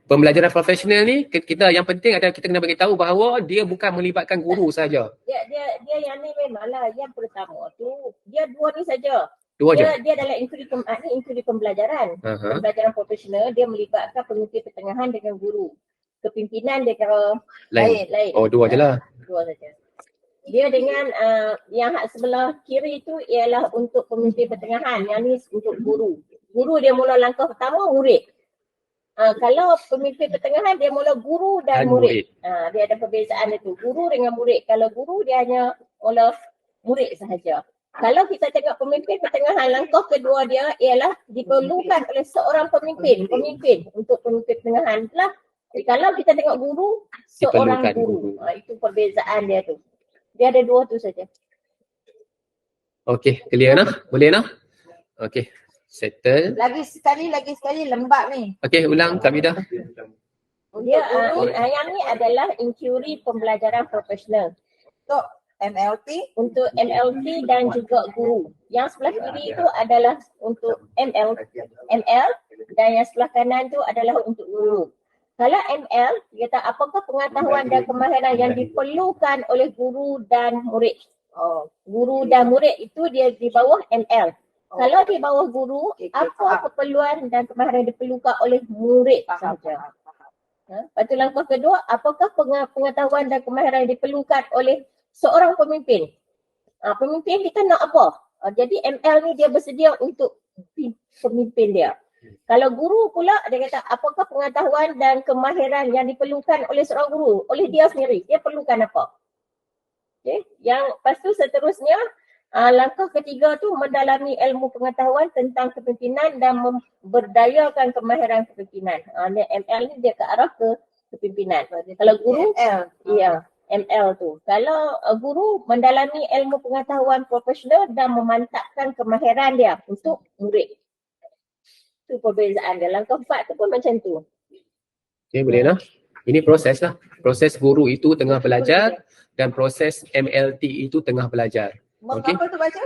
Pembelajaran profesional ni, kita yang penting adalah kita kena bagi tahu bahawa dia bukan melibatkan guru saja. Dia yang ni memanglah yang pertama tu dia 2 ni saja. 2 je. Dia dalam inklusi pembelajaran. Pembelajaran profesional dia melibatkan pemimpin pertengahan dengan guru. Kepimpinan dia kira lain. 2 je lah. 2 saja. Dia dengan yang hak sebelah kiri tu ialah untuk pemimpin pertengahan, yang ni untuk guru. Guru dia mula langkah pertama murid. Kalau pemimpin pertengahan dia mula guru dan murid. Dia ada perbezaan itu. Guru dengan murid. Kalau guru dia hanya mula murid sahaja. Kalau kita tengok pemimpin pertengahan, langkah kedua dia ialah diperlukan oleh seorang pemimpin untuk pemimpin pertengahan lah. Kalau kita tengok guru, seorang guru. Itu perbezaan dia tu. Dia ada 2 tu saja. Okey, clear nah? Boleh nah? Okey, settle. Lagi sekali lembab ni. Okey, ulang Kak Mida. Dia yang ni adalah inquiry pembelajaran profesional. Untuk MLT. Untuk MLT dan juga guru. Yang sebelah kiri itu adalah untuk ML dan yang sebelah kanan tu adalah untuk guru. Kalau ML, dia kata apakah pengetahuan dan kemahiran yang diperlukan oleh guru dan murid. Guru dan murid itu dia di bawah ML. Kalau di bawah guru, apa keperluan dan kemahiran yang diperlukan oleh murid sahaja. Lepas tu langkah kedua, apakah pengetahuan dan kemahiran yang diperlukan oleh seorang pemimpin. Pemimpin kita nak apa? Jadi ML ni dia bersedia untuk pemimpin dia. Kalau guru pula dia kata apakah pengetahuan dan kemahiran yang diperlukan oleh seorang guru, oleh dia sendiri, dia perlukan apa. Okay. Yang lepas tu seterusnya langkah ketiga tu mendalami ilmu pengetahuan tentang kepimpinan dan memberdayakan kemahiran kepimpinan. ML ni dia ke arah ke kepimpinan. Kalau guru, ya. ML tu. Kalau guru mendalami ilmu pengetahuan profesional dan memantapkan kemahiran dia untuk murid. Itu perbezaan. Dalam keempat tu pun macam tu. Okay, boleh lah. Ini proses lah. Proses guru itu tengah belajar dan proses MLT itu tengah belajar. Okey. Apa tu baca?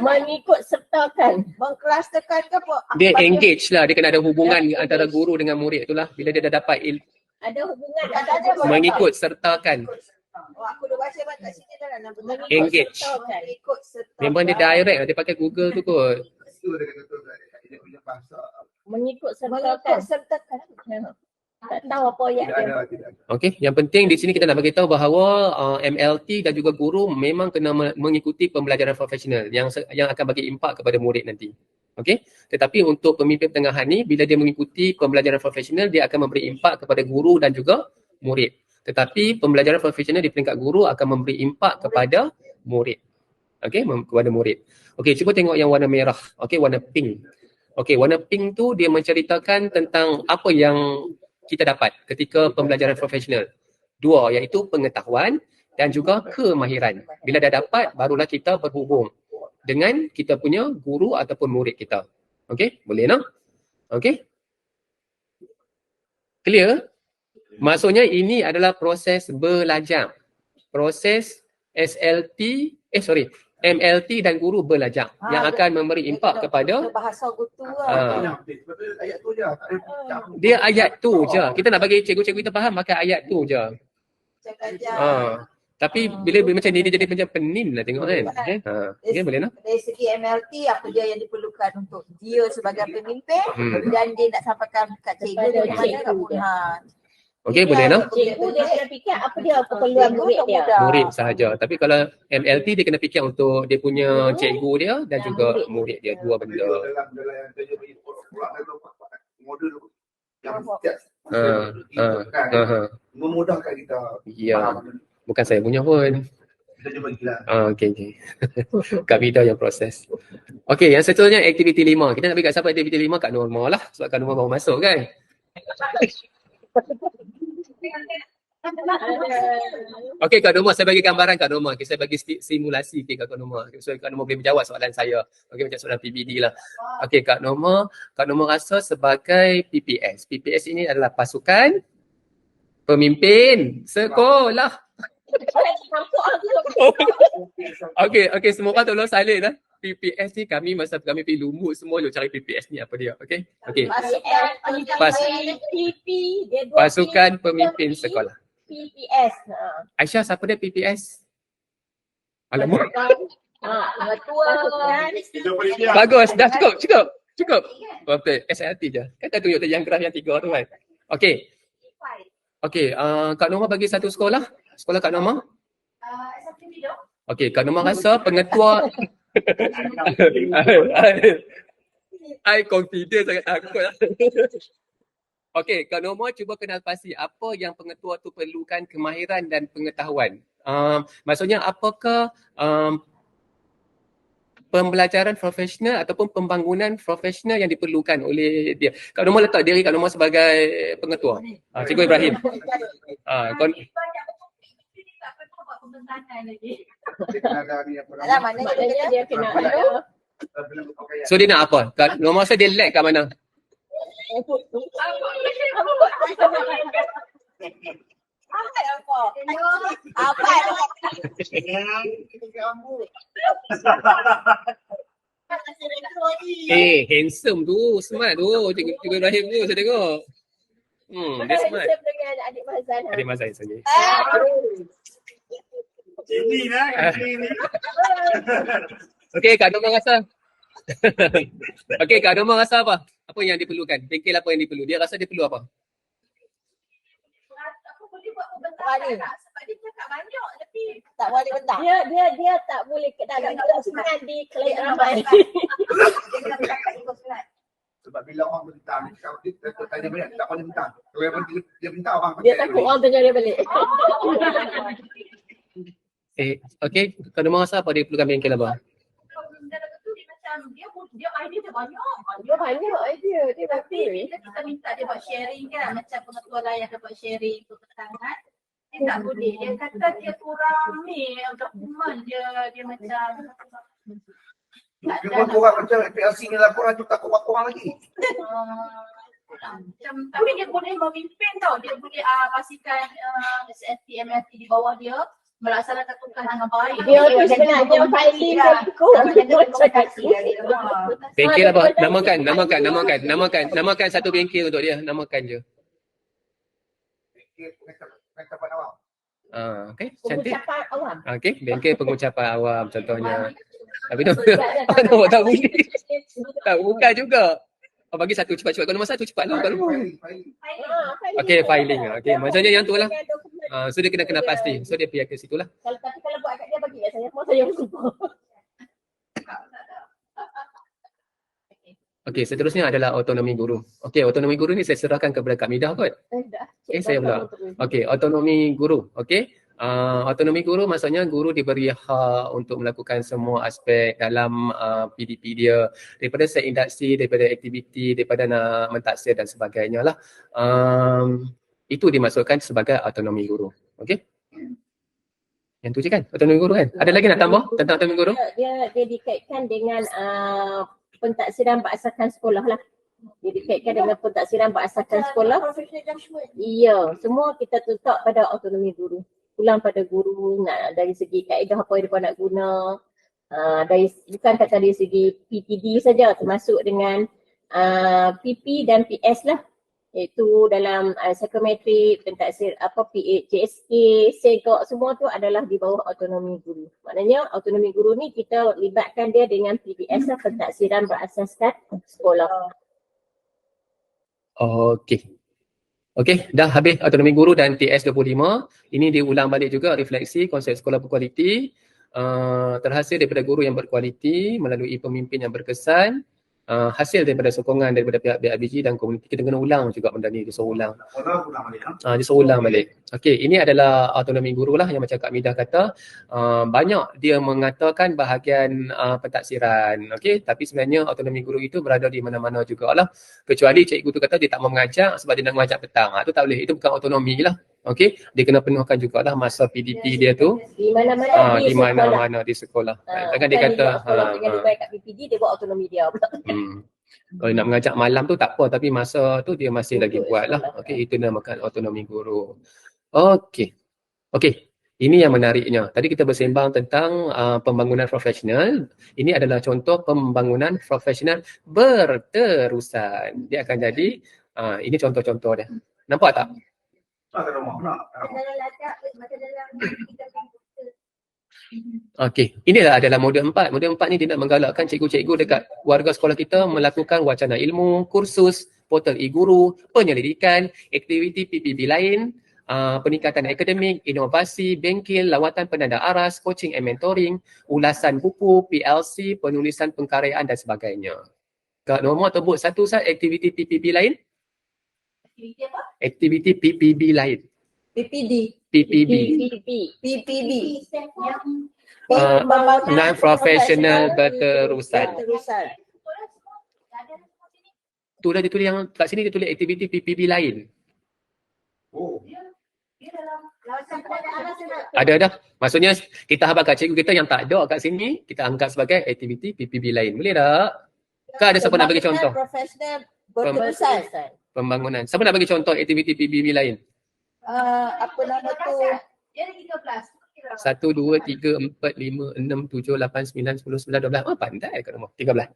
Mengikut sertakan. Mengklusterkan ke apa? Dia engage lah. Dia kena ada hubungan antara guru dengan murid tu lah. Bila dia dah dapat Ada hubungan mengikut sertakan. Aku dah baca kat sini dah lah. Engage. Mengikut serta. Memang dia direct lah. Dia pakai Google tu kot. Mengikut sertakan. Tak tahu apa ayat dia. Okey, yang penting di sini kita nak bagi tahu bahawa MLT dan juga guru memang kena mengikuti pembelajaran profesional yang akan bagi impak kepada murid nanti. Okey, tetapi untuk pemimpin pertengahan ni bila dia mengikuti pembelajaran profesional dia akan memberi impak kepada guru dan juga murid. Tetapi pembelajaran profesional di peringkat guru akan memberi impak kepada murid. Okey, kepada murid. Okey, cuba tengok yang warna merah. Okey, warna pink. Okey, warna pink tu dia menceritakan tentang apa yang kita dapat ketika pembelajaran profesional. Dua, iaitu pengetahuan dan juga kemahiran. Bila dah dapat, barulah kita berhubung dengan kita punya guru ataupun murid kita. Okey, boleh tak? Okey? Clear? Maksudnya ini adalah proses belajar. Proses MLT dan guru belajar yang akan memberi impak kepada bahasa gutu lah. Ayat tu je. dia ayat tu je. Kita nak bagi cikgu-cikgu kita faham pakai ayat tu je. Tapi bila macam ni dia jadi macam penin lah tengok kan. Okay, boleh tak? Dari segi MLT apa dia yang diperlukan untuk dia sebagai pemimpin dan dia nak sampaikan kat cikgu dia mana kat Purhan. Okey, boleh tak? Cikgu dia kena fikir apa dia keperluan murid dia. Murid sahaja. Tapi kalau MLT dia kena fikir untuk dia punya cikgu dia dan juga murid dia. Dua benda. Modul yang memudahkan kita. Ya. Bukan saya punya pun. Kita cuba gila. Okey. Kak Vida yang proses. Okey, yang seterusnya aktiviti 5. Kita nak bagi kat siapa aktiviti 5? Kak Norma lah. Sebab Kak Norma baru masuk kan. Okey Kak Norma, saya bagi gambaran Kak Norma. Okay, saya bagi simulasi Kak Norma. So Kak Norma boleh menjawab soalan saya. Okey, macam soalan PBD lah. Okey Kak Norma rasa sebagai PPS. PPS ini adalah pasukan pemimpin sekolah. Okey, semua orang tolong salin lah. PPS ni masa kami pergi lumut semua duk cari PPS ni apa dia, okey? Pasukan pemimpin sekolah. PPS. Aisyah, siapa dia PPS? Alamak. Ketua. Bagus, dah cukup. Betul, SLT je. Kan tak tunjuk yang graf yang 3 tu kan. Okey, Kak Norma bagi satu sekolah. Sekolah Kak Norma? Okey, Kak Norma rasa pengetua I confident sangat takut. Okey, Kak Norma cuba kenal pasti apa yang pengetua tu perlukan kemahiran dan pengetahuan. Maksudnya apakah pembelajaran profesional ataupun pembangunan profesional yang diperlukan oleh dia. Kak Norma letak diri Kak Norma sebagai pengetua. Cikgu Ibrahim. Maknanya dia kena ada. So dia nak apa? Kak Norma rasa dia lag kat mana? Handsome tu, smart tu. Cikgu Ibrahim tu saya tengok. Dia smart. Dengan adik Mazan. Adik Mazan saja. Ini lah. Okey, Kak Norma rasa. Okey, Kak Norma rasa apa? Apa yang diperlukan? Bengkel apa yang diperlu? Dia rasa dia perlu apa? Aku boleh buat pembentaran sebab dia cakap banyak tapi Tak boleh bentang. Dia tak boleh tak ada di klien ramai. Sebab bila orang bentang, dia tanya balik, tak boleh bentang. Kalau dia bentang orang Dia takut orang tengok dia balik. Okey, Kak Norma rasa apa dia perlukan bengkel apa? dalam betul dia macam dia idea dia banyak. Dia banyak idea. Dia Tapi betul. kita minta dia buat sharing kan macam pengetua lain akan buat sharing untuk tangan. dia tak boleh. Dia kata dia kurang ni dokumen dia macam Dia pun kurang macam PLC ni laporan tu tak kurang lagi. macam tapi dia boleh memimpin tau. Dia boleh pastikan SFT, MFT di bawah dia melaksanakan tugas dengan baik. Dia tu sebenarnya filing aku. Bengkel apa? Namakan satu bengkel untuk dia. Namakan je. Pengucapan awam. Okay, cantik. Pengucapan awam. Okay, bengkel pengucapan awam contohnya. Tapi tu tak boleh. Tak buka juga. Bagi satu cepat-cepat. Kalau nombor satu cepatlah. Kalau okay, filing. Okay, maksudnya yang tu lah. So dia kena pasti. So dia pergi ke situ lah. Tapi kalau buat kat dia bagi kat saya, saya lupa. Okey, seterusnya adalah autonomi guru. Okey, autonomi guru ni saya serahkan kepada Kak Midah kot. Saya pula. Okey, autonomi guru. Okey. Autonomi guru maksudnya guru diberi hak untuk melakukan semua aspek dalam PDP dia, daripada set induksi, daripada aktiviti, daripada nak mentaksir dan sebagainya lah. Itu dimasukkan sebagai autonomi guru. Okey. Yang tu je kan? Autonomi guru kan? Ada lagi nak tambah tentang autonomi guru? Dia dikaitkan dengan pentaksiran berasaskan sekolah lah. Dia dikaitkan dengan pentaksiran berasaskan sekolah. Ya, semua kita letak pada autonomi guru. Pulang pada guru dari segi kaedah apa yang mereka nak guna. Bukan kata dari segi PTD saja, termasuk dengan PP dan PS lah. Iaitu dalam psikometrik, pentaksir JSK, SEGOK, semua tu adalah di bawah autonomi guru. Maknanya autonomi guru ni kita libatkan dia dengan PBS lah, pentaksiran berasaskan sekolah. Okey, dah habis autonomi guru dan TS25. Ini diulang balik juga refleksi konsep sekolah berkualiti. Terhasil daripada guru yang berkualiti melalui pemimpin yang berkesan. Hasil daripada sokongan daripada pihak BIBG dan komuniti. Kita kena ulang juga benda ni, disuruh ulang. Disuruh ulang balik. Okey, ini adalah autonomi guru lah yang macam Kak Midah kata. Banyak dia mengatakan bahagian pentaksiran. Okey, tapi sebenarnya autonomi guru itu berada di mana-mana jugalah. Kecuali cikgu tu kata dia tak mau mengajar sebab dia nak mengajar petang. Tu tak boleh. Itu bukan autonomi lah. Okey, dia kena penuhkan jugalah masa PDP dia tu. Di mana-mana di sekolah. Takkan dia kata dengan dia kat PPD dia buat autonomi dia pula. Kalau nak mengajak malam tu tak apa, tapi masa tu dia masih lagi buat lah. Okey, itu dinamakan autonomi guru. Okey, ini yang menariknya. Tadi kita bersembang tentang pembangunan profesional. Ini adalah contoh pembangunan profesional berterusan. Dia akan jadi, ini contoh-contoh dia. Nampak tak? Okey, inilah adalah modul 4. Modul 4 ni dia nak menggalakkan cikgu-cikgu dekat warga sekolah kita melakukan wacana ilmu, kursus, portal e-guru, penyelidikan, aktiviti PPB lain, peningkatan akademik, inovasi, bengkel, lawatan penanda aras, coaching and mentoring, ulasan buku, PLC, penulisan pengkaryaan dan sebagainya. Kak Norma sebut satu sahaja aktiviti PPB lain? Aktiviti apa? Aktiviti PPB lain. PPD. PPB. Non-professional berterusan. Tu dah ditulis yang kat sini, dia tulis aktiviti PPB lain. Ada dah. Maksudnya kita habaq kat cikgu kita yang tak ada kat sini, kita angkat sebagai aktiviti PPB lain. Boleh tak? Kan ada siapa nak bagi contoh? Profesional berterusan. Pembangunan. Siapa nak bagi contoh aktiviti PPB lain? Apa nama tu? Dia ada 13. 1, 2, 3, 4, 5, 6, 7, 8, 9, 10, 11, 12. Oh, pandai Kak Norma. 13.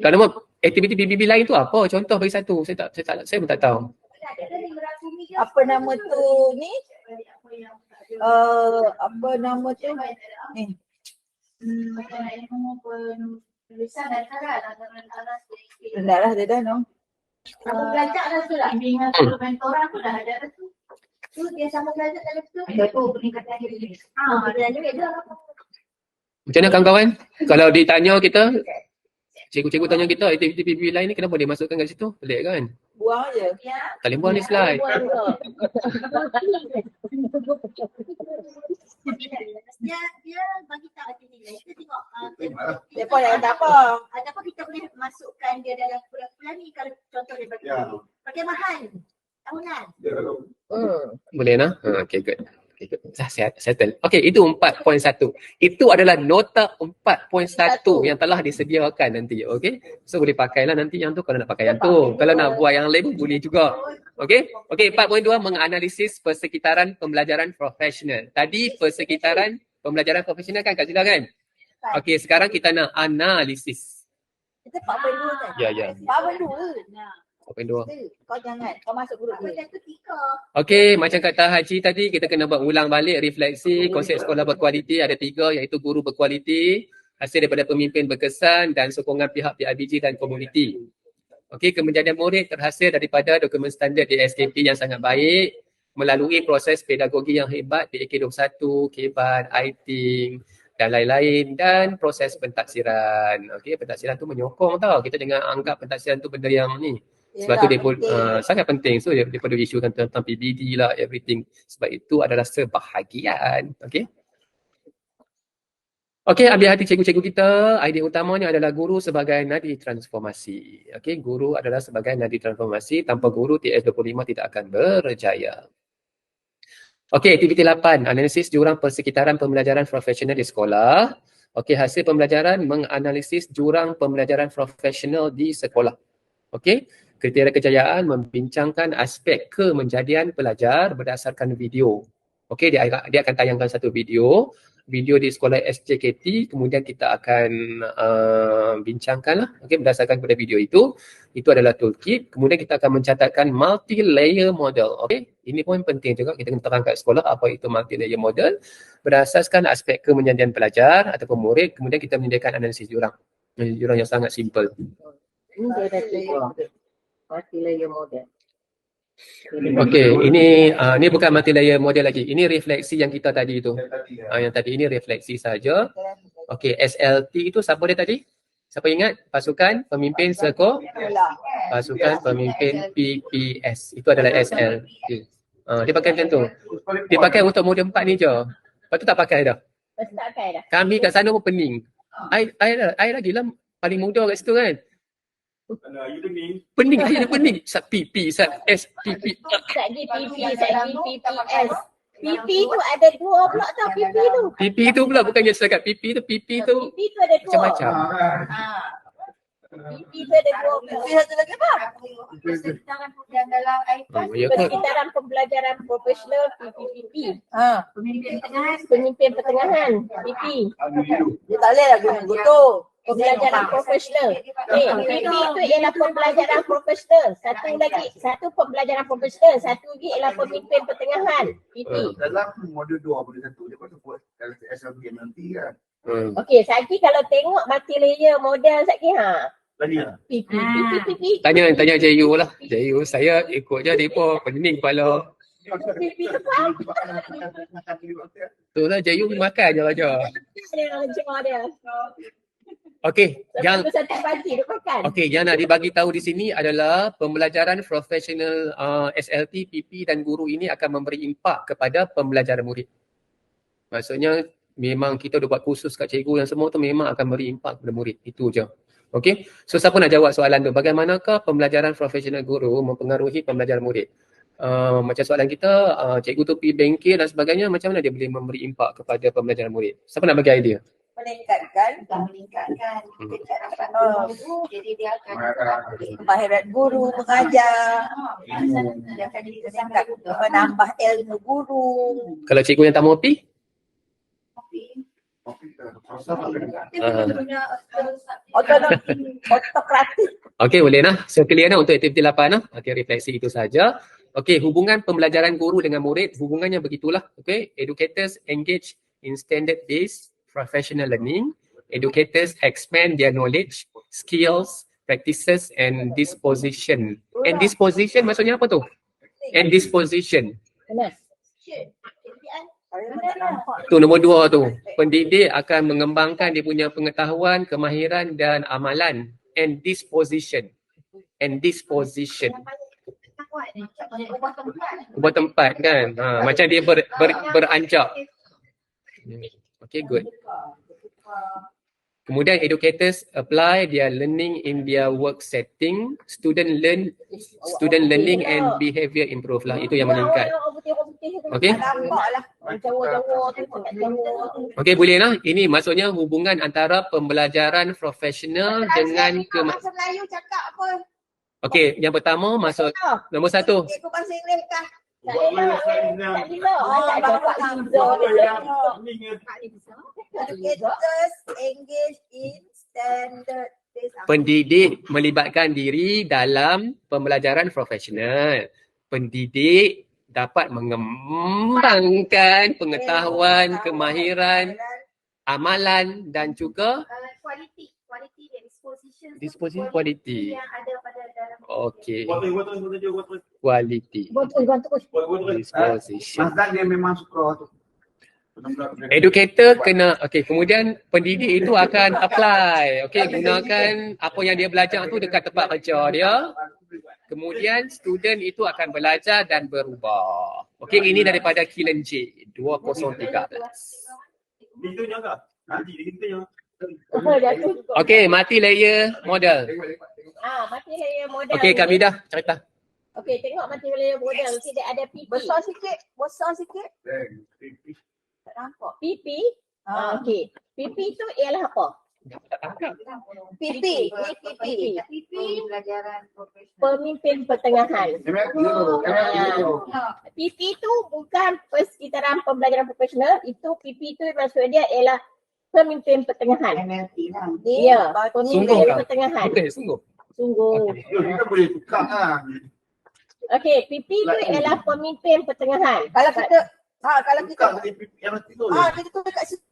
Kak Norma, aktiviti PPB lain tu apa? Contoh bagi satu. Saya pun tak tahu. Apa nama tu ni? Apa nama tu? Ni. Tulisan dan aras. Dah lah, dia dah no. Sama belajar dah tu lah. Bimbingan mentoran tu dah ada tu. Tu dia sama belajar dalam tu. Tu peningkatan diri. Dan juga dia. Macam mana kawan-kawan? Kalau ditanya kita, cikgu-cikgu tanya kita aktiviti PPB lain ni kenapa dia masukkan kat situ? Pelik kan? Buang je. Tak boleh buang ni slide. Dia bagi tahu aktiviti. Kita tengok. Siapa yang tak apa? Ataupun kita boleh masukkan dia dalam kumpulan ni kalau contoh dia bagi. Bagaimana? tahunan. Boleh nah? Okay, good. Okay, good. Settle. Okay, itu 4.1. Itu adalah nota 4.1 yang telah disediakan nanti. Okay, so boleh pakailah nanti yang tu kalau nak pakai yang tu. Kalau nak buat yang lain boleh juga. Okay, 4.2 menganalisis persekitaran pembelajaran profesional. Tadi persekitaran pembelajaran profesional kan Kak Zila kan? Okay, sekarang kita nak analisis. Kita 4.2 kan? Ya. 4.2. 4.2. Kau jangan. Kau masuk grup dia. Okey, macam kata Haji tadi, kita kena buat ulang balik refleksi konsep sekolah berkualiti. Ada 3 iaitu guru berkualiti, hasil daripada pemimpin berkesan dan sokongan pihak PIBG dan komuniti. Okey, kemenjadian murid terhasil daripada dokumen standard di SKP yang sangat baik melalui proses pedagogi yang hebat di AK21, KBAN, ITING dan lain-lain dan proses pentaksiran. Okey, pentaksiran tu menyokong tau. Kita jangan anggap pentaksiran tu benda yang ni. Sebab tu dia pun sangat penting. So dia perlu isukan tentang PBD lah, everything. Sebab itu adalah sebahagian. Okay. Okay, ambil hati cikgu-cikgu kita. Idea utamanya adalah guru sebagai nadi transformasi. Okay, guru adalah sebagai nadi transformasi. Tanpa guru, TS25 tidak akan berjaya. Okay, aktiviti 8. Analisis jurang persekitaran pembelajaran profesional di sekolah. Okay, hasil pembelajaran menganalisis jurang pembelajaran profesional di sekolah. Okay. Kriteria kejayaan membincangkan aspek kemenjadian pelajar berdasarkan video. Okey, dia akan tayangkan satu video di sekolah SJKT, kemudian kita akan bincangkanlah berdasarkan kepada video itu. Itu adalah toolkit. Kemudian kita akan mencatatkan multi-layer model. Okey, ini pun penting juga kita kena terang kat sekolah apa itu multi-layer model. Berdasarkan aspek kemenjadian pelajar ataupun murid, kemudian kita menyediakan analisis jurang. Jurang yang sangat simple. Ini dia dah multi-layer model. Okey, ini bukan multi-layer model lagi. Ini refleksi yang kita tadi tu. Yang tadi ini refleksi saja. Okey, SLT itu siapa dia tadi? Siapa ingat? Pasukan Pemimpin Pasukan Pemimpin PPS. Itu adalah SLT. Dia pakai macam tu. Dia pakai untuk mode 4 ni je. Lepas tu tak pakai dah. Kami kat sana pun pening. I lagi lah paling muda kat situ kan. Pening, saya pening. Sat PP, Sat SPP. Sat GPP, Sat GPPS. PP tu ada 2 pula tau PP tu. PP tu pula bukannya setakat PP tu. PP tu ada 2. macam-macam. PP tu ada 2 pula. PP satu lagi apa? Persekitaran dalam IPAS. Persekitaran pembelajaran profesional PPPP. Pemimpin pertengahan PP. Dia tak boleh lah guna gotoh. Pembelajaran profesional. PP itu ialah pembelajaran profesional. Satu pembelajaran profesional. Satu lagi ialah pemimpin pertengahan. PP. Dalam modul 2.1 dia pun buat dalam SLB nanti kan. Okey, Saki kalau tengok multi-layer model Saki PP. Tanya Jayu lah. Jayu, saya ikut je depa pening kepala. PP tu apa? Tu lah Jayu makan je raja. Dia. Okey, yang satu pagi dia makan. okey, yang nak dibagi tahu di sini adalah pembelajaran profesional SLT, PP dan guru ini akan memberi impak kepada pembelajaran murid. Maksudnya memang kita dah buat kursus kat cikgu yang semua tu memang akan beri impak kepada murid. Itu je. Okey. So siapa nak jawab soalan tu? Bagaimanakah pembelajaran profesional guru mempengaruhi pembelajaran murid? Macam soalan kita, cikgu tu pergi bengkel dan sebagainya, macam mana dia boleh memberi impak kepada pembelajaran murid? Siapa nak bagi idea? Meningkatkan. Jadi dia akan Kemahiran guru mengajar. Dia akan meningkat menambah ilmu guru. Kalau cikgu yang tak mau pergi? Otokratik. Okey, boleh nah. So clear nah untuk aktiviti 8 nah. Okey, refleksi itu saja. Okey, hubungan pembelajaran guru dengan murid, hubungannya begitulah. Okey, educators engage in standard-based professional learning. Educators expand their knowledge, skills, practices and disposition. And disposition maksudnya apa tu? And disposition. Tu nombor 2 tu. Pendidik akan mengembangkan dia punya pengetahuan, kemahiran dan amalan. And disposition. And disposition. Ubah tempat kan. Macam dia beranjak. Okay, good. Kemudian educators apply their learning in their work setting. Student learning and behavior improve lah. Itu yang meningkat. Okey. Nampak lah. Jawa-Jawa tu, Jawa tu. Okey, boleh lah. Ini maksudnya hubungan antara pembelajaran profesional dengan Bahasa Melayu cakap apa? Okey, yang pertama masuk nombor 1. Ikut bahasa Inggeris kah? Tak elok. Tak elok. Tak dapat Educators engage in standard based Pendidik melibatkan diri dalam pembelajaran profesional. Pendidik dapat mengembangkan pengetahuan, kemahiran, amalan dan juga Quality dan disposition quality. yang ada pada dalam Okey. Quality. Disposition. Mazdan dia memang suka tu. Educator kena, okey, kemudian pendidik itu akan apply, okey, gunakan apa yang dia belajar tu dekat tempat kerja dia. Kemudian student itu akan belajar dan berubah. Okey, ini daripada Kilen J 2013. Okey, mati layer model. mati layer model. Okey, Kak Midah cerita. Okey, tengok mati layer model. Dia ada PP. Besar sikit. Tak nampak. PP. Okey. PP tu ialah apa? PP. pelajaran profesional. Pemimpin pertengahan. PP tu bukan persekitaran pembelajaran profesional. Itu PP tu maksud dia ialah pemimpin pertengahan. MLT lah. Ya, Sungguh pemimpin kah? pertengahan. Okey, sungguh. Sungguh. Kita boleh tukar lah. Okey, PP tu ialah pemimpin pertengahan. Kalau kita Tukar yang itu. kita tu dekat situ